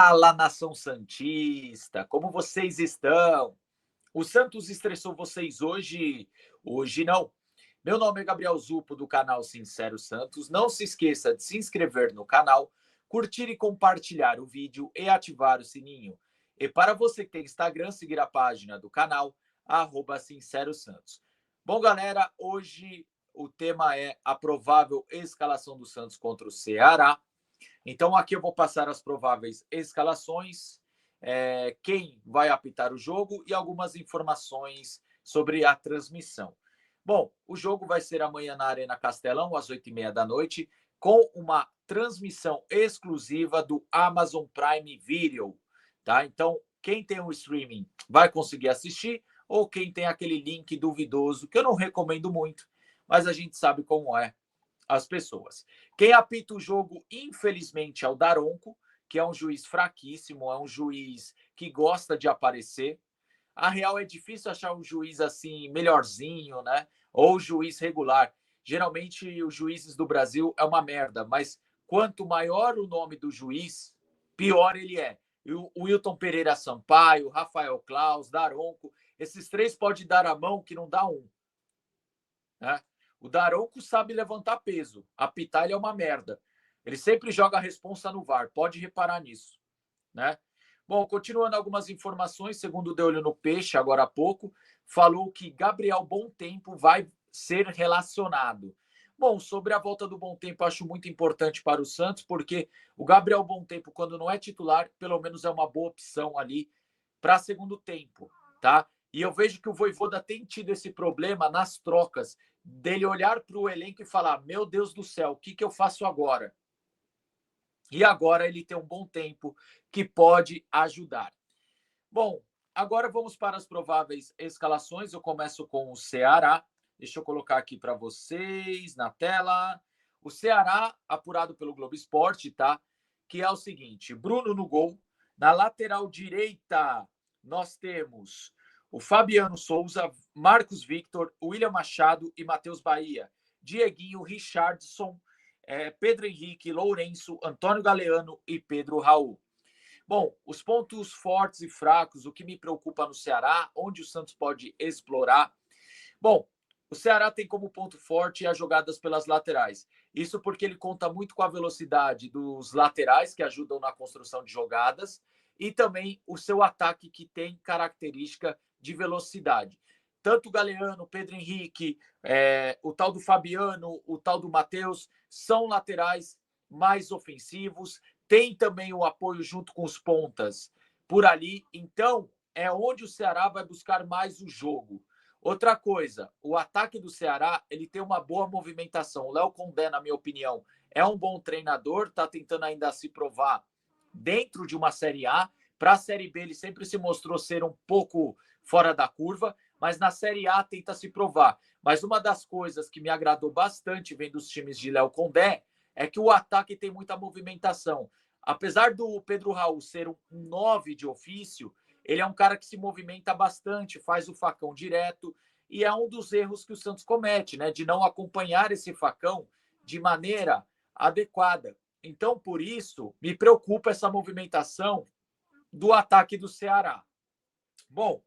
Fala, nação santista, como vocês estão? O Santos estressou vocês hoje? Hoje não. Meu nome é Gabriel Zupo, do canal Sincero Santos. Não se esqueça de se inscrever no canal, curtir e compartilhar o vídeo e ativar o sininho. E para você que tem Instagram, seguir a página do canal, @Sincero Santos. Bom, galera, hoje o tema é a provável escalação do Santos contra o Ceará. Então, aqui eu vou passar as prováveis escalações, quem vai apitar o jogo e algumas informações sobre a transmissão. Bom, o jogo vai ser amanhã na Arena Castelão, às 8h30 da noite, com uma transmissão exclusiva do Amazon Prime Video. Tá? Então, quem tem o streaming vai conseguir assistir, ou quem tem aquele link duvidoso, que eu não recomendo muito, mas a gente sabe como é as pessoas. Quem apita o jogo, infelizmente, é o Daronco, que é um juiz fraquíssimo, é um juiz que gosta de aparecer. A real é difícil achar um juiz assim melhorzinho, né? Ou juiz regular. Geralmente os juízes do Brasil é uma merda, mas quanto maior o nome do juiz, pior ele é. E o Wilton Pereira Sampaio, Rafael Claus, Daronco, esses três podem dar a mão que não dá um, né? O Daronco sabe levantar peso. Apitar ele é uma merda. Ele sempre joga a responsa no VAR. Pode reparar nisso, né? Bom, continuando algumas informações, segundo o De Olho no Peixe, agora há pouco, falou que Gabriel Bom Tempo vai ser relacionado. Bom, sobre a volta do Bom Tempo, acho muito importante para o Santos, porque o Gabriel Bom Tempo, quando não é titular, pelo menos é uma boa opção ali para segundo tempo, tá? E eu vejo que o Vojvoda tem tido esse problema nas trocas, dele olhar para o elenco e falar: meu Deus do céu, o que eu faço agora? E agora ele tem um Bom Tempo que pode ajudar. Bom, agora vamos para as prováveis escalações. Eu começo com o Ceará. Deixa eu colocar aqui para vocês na tela. O Ceará, apurado pelo Globo Esporte, tá? Que é o seguinte: Bruno no gol. Na lateral direita, nós temos o Fabiano Souza, Marcos Victor, William Machado e Matheus Bahia. Dieguinho, Richardson, Pedro Henrique, Lourenço, Antônio Galeano e Pedro Raul. Bom, os pontos fortes e fracos, o que me preocupa no Ceará, onde o Santos pode explorar. Bom, o Ceará tem como ponto forte as jogadas pelas laterais. Isso porque ele conta muito com a velocidade dos laterais, que ajudam na construção de jogadas, e também o seu ataque, que tem característica de velocidade. Tanto o Galeano, Pedro Henrique, o tal do Fabiano, o tal do Matheus, são laterais mais ofensivos, tem também o apoio junto com os pontas por ali. Então, é onde o Ceará vai buscar mais o jogo. Outra coisa, o ataque do Ceará, ele tem uma boa movimentação. O Léo Condé, na minha opinião, é um bom treinador, está tentando ainda se provar dentro de uma Série A. Para a Série B, ele sempre se mostrou ser um pouco fora da curva, mas na Série A tenta se provar. Mas uma das coisas que me agradou bastante vendo os times de Léo Condé é que o ataque tem muita movimentação. Apesar do Pedro Raul ser um 9 de ofício, ele é um cara que se movimenta bastante, faz o facão direto, e é um dos erros que o Santos comete, né? De não acompanhar esse facão de maneira adequada. Então, por isso, me preocupa essa movimentação do ataque do Ceará. Bom,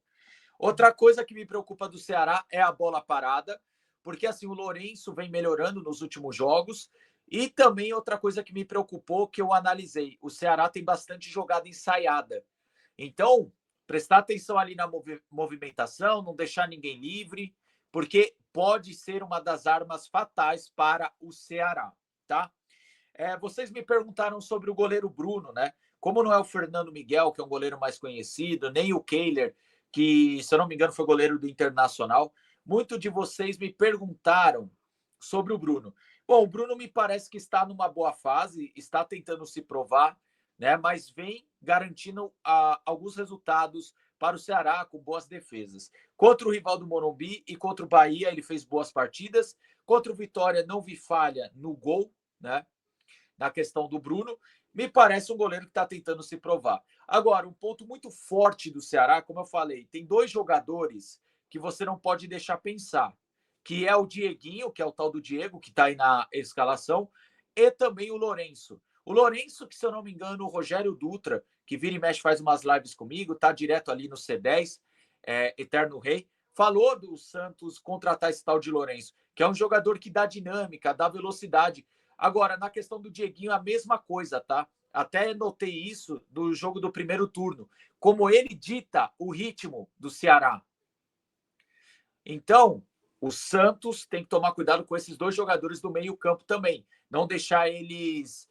outra coisa que me preocupa do Ceará é a bola parada, porque assim o Lourenço vem melhorando nos últimos jogos. E também outra coisa que me preocupou, que eu analisei, o Ceará tem bastante jogada ensaiada. Então, prestar atenção ali na movimentação, não deixar ninguém livre, porque pode ser uma das armas fatais para o Ceará, tá? Vocês me perguntaram sobre o goleiro Bruno, né? Como não é o Fernando Miguel, que é um goleiro mais conhecido, nem o Kehler, que, se eu não me engano, foi goleiro do Internacional, muitos de vocês me perguntaram sobre o Bruno. Bom, o Bruno me parece que está numa boa fase, está tentando se provar, né? Mas vem garantindo alguns resultados para o Ceará com boas defesas. Contra o rival do Morumbi e contra o Bahia, ele fez boas partidas. Contra o Vitória, não vi falha no gol, né? Na questão do Bruno, me parece um goleiro que está tentando se provar. Agora, um ponto muito forte do Ceará, como eu falei, tem dois jogadores que você não pode deixar pensar, que é o Dieguinho, que é o tal do Diego, que está aí na escalação, e também o Lourenço. O Lourenço, que se eu não me engano, o Rogério Dutra, que vira e mexe faz umas lives comigo, tá direto ali no C10, Eterno Rei, falou do Santos contratar esse tal de Lourenço, que é um jogador que dá dinâmica, dá velocidade. Agora, na questão do Dieguinho, a mesma coisa, tá? Até notei isso do jogo do primeiro turno, como ele dita o ritmo do Ceará. Então, o Santos tem que tomar cuidado com esses dois jogadores do meio-campo também. Não deixar eles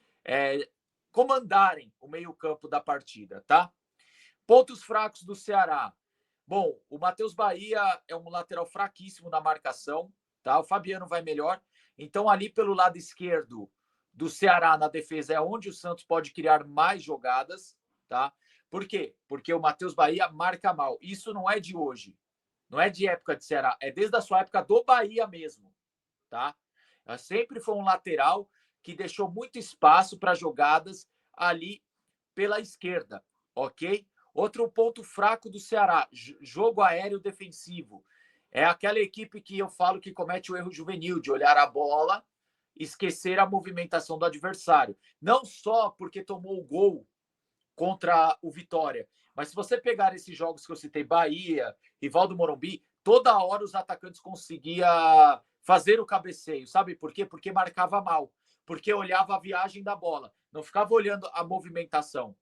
comandarem o meio-campo da partida, tá? Pontos fracos do Ceará. Bom, o Matheus Bahia é um lateral fraquíssimo na marcação, tá? O Fabiano vai melhor. Então, ali pelo lado esquerdo do Ceará na defesa é onde o Santos pode criar mais jogadas, tá? Por quê? Porque o Matheus Bahia marca mal. Isso não é de hoje. Não é de época de Ceará, é desde a sua época do Bahia mesmo, tá? Sempre foi um lateral que deixou muito espaço para jogadas ali pela esquerda, ok? Outro ponto fraco do Ceará, jogo aéreo defensivo. É aquela equipe que eu falo que comete o erro juvenil de olhar a bola, esquecer a movimentação do adversário. Não só porque tomou o gol contra o Vitória, mas se você pegar esses jogos que eu citei, Bahia, Rivaldo Morumbi, toda hora os atacantes conseguiam fazer o cabeceio. Sabe por quê? Porque marcava mal. Porque olhava a viagem da bola. Não ficava olhando a movimentação.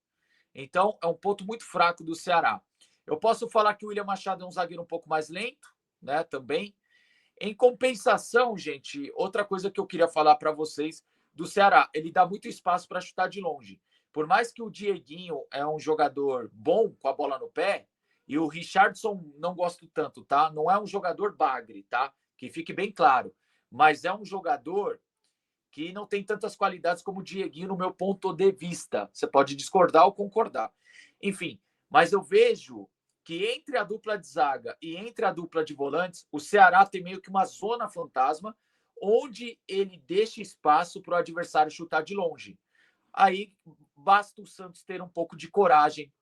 Então, é um ponto muito fraco do Ceará. Eu posso falar que o William Machado é um zagueiro um pouco mais lento, né? Também. Em compensação, gente, outra coisa que eu queria falar para vocês do Ceará, ele dá muito espaço para chutar de longe. Por mais que o Dieguinho é um jogador bom com a bola no pé, e o Richardson não gosto tanto, tá? Não é um jogador bagre, tá? Que fique bem claro. Mas é um jogador que não tem tantas qualidades como o Dieguinho, no meu ponto de vista. Você pode discordar ou concordar. Enfim, mas eu vejo que entre a dupla de zaga e entre a dupla de volantes, o Ceará tem meio que uma zona fantasma, onde ele deixa espaço para o adversário chutar de longe. Aí basta o Santos ter um pouco de coragem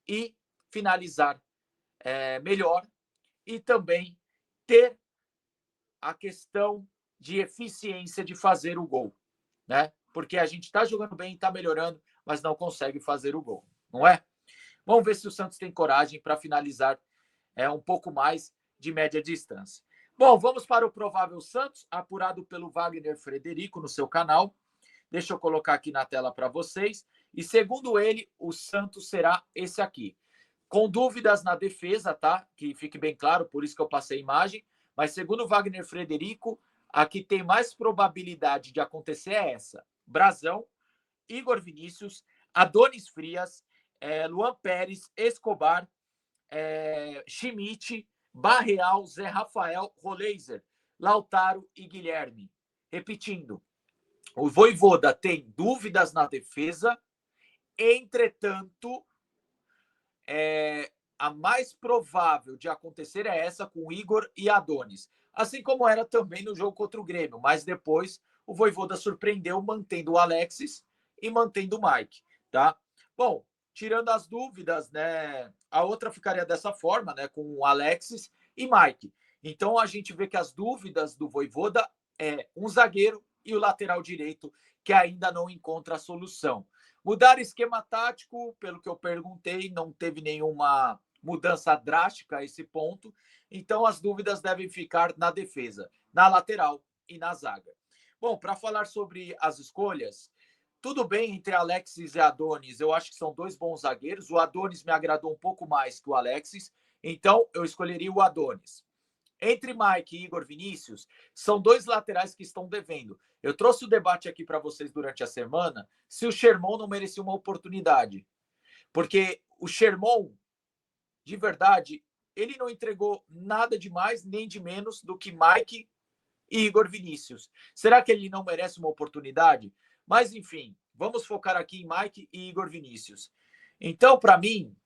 e finalizar melhor, e também ter a questão de eficiência de fazer o gol, né? Porque a gente está jogando bem, está melhorando, mas não consegue fazer o gol, não é? Vamos ver se o Santos tem coragem para finalizar um pouco mais de média distância. Bom, vamos para o provável Santos, apurado pelo Wagner Frederico no seu canal. Deixa eu colocar aqui na tela para vocês. E segundo ele, o Santos será esse aqui. Com dúvidas na defesa, tá? Que fique bem claro, por isso que eu passei a imagem. Mas segundo o Wagner Frederico, a que tem mais probabilidade de acontecer é essa: Brazão, Igor Vinícius, Adonis Frias, Luan Pérez, Escobar, Schmidt, Barreal, Zé Rafael, Roleiser, Lautaro e Guilherme. Repetindo, o Vojvoda tem dúvidas na defesa, entretanto, a mais provável de acontecer é essa com Igor e Adonis. Assim como era também no jogo contra o Grêmio, mas depois o Vojvoda surpreendeu mantendo o Alexis e mantendo o Mike, tá? Bom, tirando as dúvidas, né, a outra ficaria dessa forma, né, com o Alexis e Mike. Então a gente vê que as dúvidas do Vojvoda é um zagueiro e o lateral direito que ainda não encontra a solução. Mudar esquema tático, pelo que eu perguntei, não teve nenhuma mudança drástica a esse ponto. Então, as dúvidas devem ficar na defesa, na lateral e na zaga. Bom, para falar sobre as escolhas, tudo bem entre Alexis e Adonis. Eu acho que são dois bons zagueiros. O Adonis me agradou um pouco mais que o Alexis. Então, eu escolheria o Adonis. Entre Mike e Igor Vinícius, são dois laterais que estão devendo. Eu trouxe o debate aqui para vocês durante a semana se o Sherman não merecia uma oportunidade. Porque o Sherman, de verdade, ele não entregou nada de mais nem de menos do que Mike e Igor Vinícius. Será que ele não merece uma oportunidade? Mas, enfim, vamos focar aqui em Mike e Igor Vinícius. Então, para mim,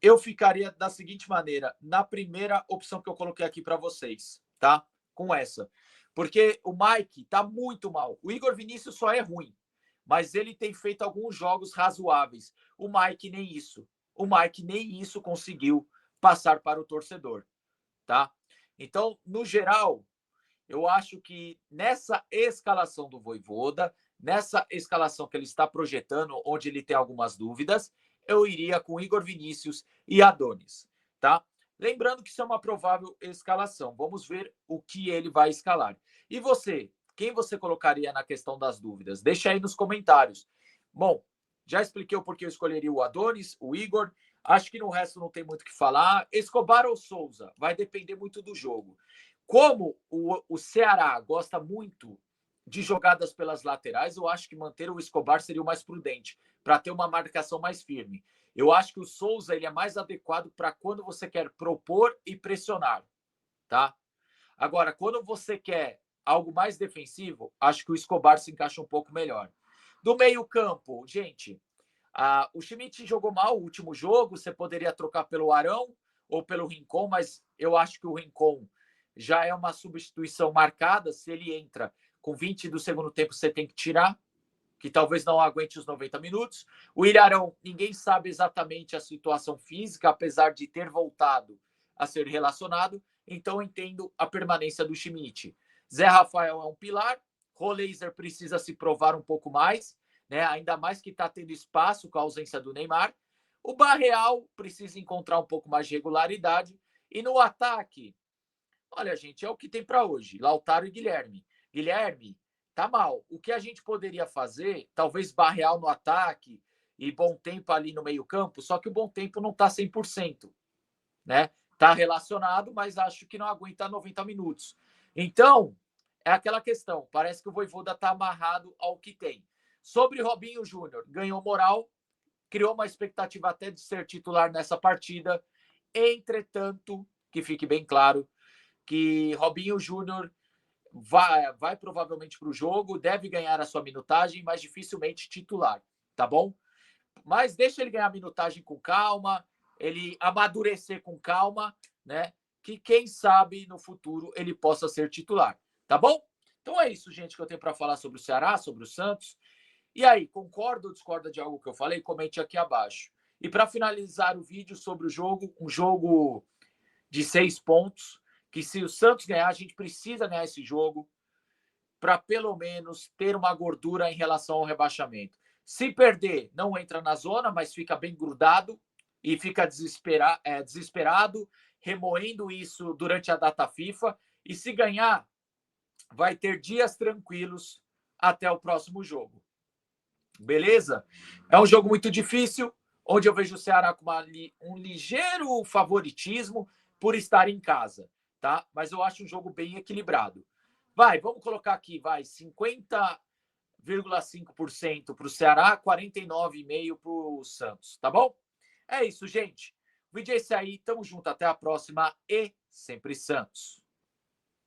eu ficaria da seguinte maneira, na primeira opção que eu coloquei aqui para vocês, tá? Com essa. Porque o Mike tá muito mal. O Igor Vinícius só é ruim, mas ele tem feito alguns jogos razoáveis. O Mike nem isso. O Mike nem isso conseguiu passar para o torcedor, tá? Então, no geral, eu acho que nessa escalação do Vojvoda, nessa escalação que ele está projetando, onde ele tem algumas dúvidas, eu iria com Igor Vinícius e Adonis, tá? Lembrando que isso é uma provável escalação. Vamos ver o que ele vai escalar. E você? Quem você colocaria na questão das dúvidas? Deixa aí nos comentários. Bom, já expliquei o porquê eu escolheria o Adonis, o Igor. Acho que no resto não tem muito o que falar. Escobar ou Souza? Vai depender muito do jogo. Como o Ceará gosta muito de jogadas pelas laterais, eu acho que manter o Escobar seria o mais prudente, para ter uma marcação mais firme. Eu acho que o Souza ele é mais adequado para quando você quer propor e pressionar, tá? Agora, quando você quer algo mais defensivo, acho que o Escobar se encaixa um pouco melhor. Do meio-campo, gente, o Schmidt jogou mal o último jogo, você poderia trocar pelo Arão ou pelo Rincon, mas eu acho que o Rincon já é uma substituição marcada. Se ele entra com 20 do segundo tempo, você tem que tirar, que talvez não aguente os 90 minutos. O Ilharão, ninguém sabe exatamente a situação física, apesar de ter voltado a ser relacionado, então entendo a permanência do Schmidt. Zé Rafael é um pilar, Roleiser precisa se provar um pouco mais, né? Ainda mais que está tendo espaço com a ausência do Neymar. O Barreal precisa encontrar um pouco mais de regularidade. E no ataque, olha, gente, é o que tem para hoje. Lautaro e Guilherme. Guilherme tá mal. O que a gente poderia fazer, talvez Barreal no ataque e Bom Tempo ali no meio-campo, só que o Bom Tempo não tá 100%, né? Tá relacionado, mas acho que não aguenta 90 minutos. Então, é aquela questão, parece que o Vojvoda tá amarrado ao que tem. Sobre Robinho Júnior, ganhou moral, criou uma expectativa até de ser titular nessa partida. Entretanto, que fique bem claro, que Robinho Júnior vai provavelmente para o jogo, deve ganhar a sua minutagem, mas dificilmente titular, tá bom? Mas deixa ele ganhar a minutagem com calma, ele amadurecer com calma, né? Que quem sabe no futuro ele possa ser titular, tá bom? Então é isso, gente, que eu tenho para falar sobre o Ceará, sobre o Santos. E aí, concorda ou discorda de algo que eu falei? Comente aqui abaixo. E para finalizar o vídeo sobre o jogo, um jogo de 6 pontos, que se o Santos ganhar, a gente precisa ganhar esse jogo para pelo menos ter uma gordura em relação ao rebaixamento. Se perder, não entra na zona, mas fica bem grudado e fica desesperado, remoendo isso durante a data FIFA. E se ganhar, vai ter dias tranquilos até o próximo jogo. Beleza? É um jogo muito difícil, onde eu vejo o Ceará com um ligeiro favoritismo por estar em casa, tá? Mas eu acho um jogo bem equilibrado. Vamos colocar aqui, 50,5% para o Ceará, 49,5% para o Santos, tá bom? É isso, gente. O vídeo é esse aí, tamo junto, até a próxima e sempre Santos.